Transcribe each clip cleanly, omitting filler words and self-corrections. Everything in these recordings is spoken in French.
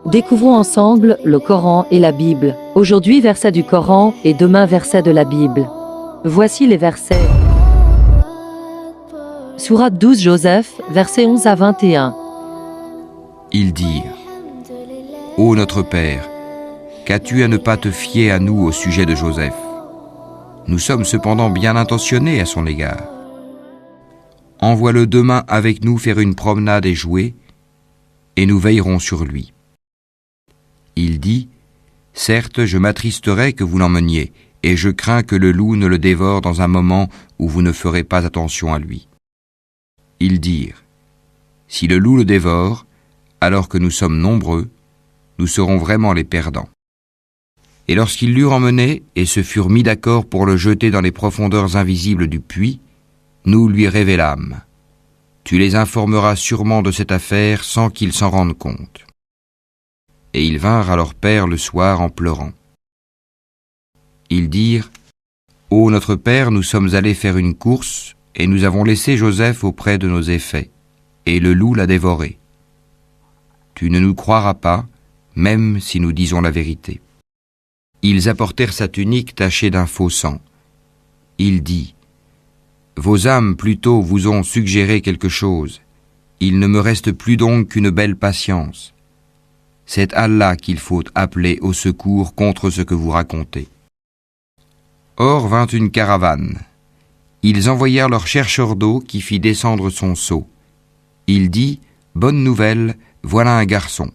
Découvrons ensemble le Coran et la Bible. Aujourd'hui, verset du Coran et demain, verset de la Bible. Voici les versets. Sourate 12 Joseph, versets 11 à 21. Ils dirent: Ô notre Père, qu'as-tu à ne pas te fier à nous au sujet de Joseph? Nous sommes cependant bien intentionnés à son égard. Envoie-le demain avec nous faire une promenade et jouer, et nous veillerons sur lui. Il dit: Certes, je m'attristerai que vous l'emmeniez, et je crains que le loup ne le dévore dans un moment où vous ne ferez pas attention à lui. Ils dirent: Si le loup le dévore, alors que nous sommes nombreux, nous serons vraiment les perdants. Et lorsqu'ils l'eurent emmené et se furent mis d'accord pour le jeter dans les profondeurs invisibles du puits, nous lui révélâmes: Tu les informeras sûrement de cette affaire sans qu'ils s'en rendent compte. Et ils vinrent à leur père le soir en pleurant. Ils dirent: Ô notre père, nous sommes allés faire une course, et nous avons laissé Joseph auprès de nos effets, et le loup l'a dévoré. Tu ne nous croiras pas, même si nous disons la vérité. Ils apportèrent sa tunique tachée d'un faux sang. Il dit: Vos âmes plutôt vous ont suggéré quelque chose. Il ne me reste plus donc qu'une belle patience. C'est Allah qu'il faut appeler au secours contre ce que vous racontez. Or vint une caravane. Ils envoyèrent leur chercheur d'eau qui fit descendre son seau. Il dit: Bonne nouvelle, voilà un garçon.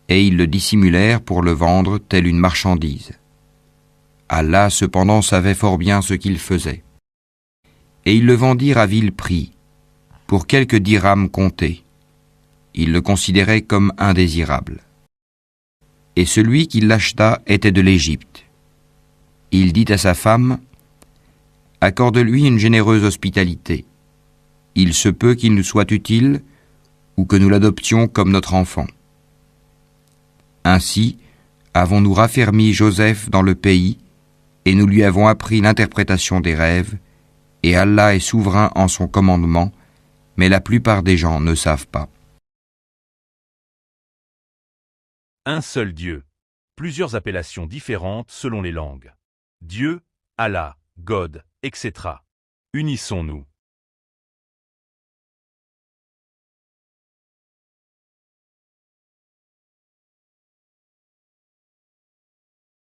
Et ils le dissimulèrent pour le vendre telle une marchandise. Allah cependant savait fort bien ce qu'il faisait. Et ils le vendirent à vil prix, pour quelques dirhams comptés. Ils le considéraient comme indésirable. Et celui qui l'acheta était de l'Égypte. Il dit à sa femme: Accorde-lui une généreuse hospitalité. Il se peut qu'il nous soit utile, ou que nous l'adoptions comme notre enfant. Ainsi, avons-nous raffermi Joseph dans le pays, et nous lui avons appris l'interprétation des rêves, et Allah est souverain en son commandement, mais la plupart des gens ne savent pas. Un seul Dieu. Plusieurs appellations différentes selon les langues. Dieu, Allah, God, etc. Unissons-nous.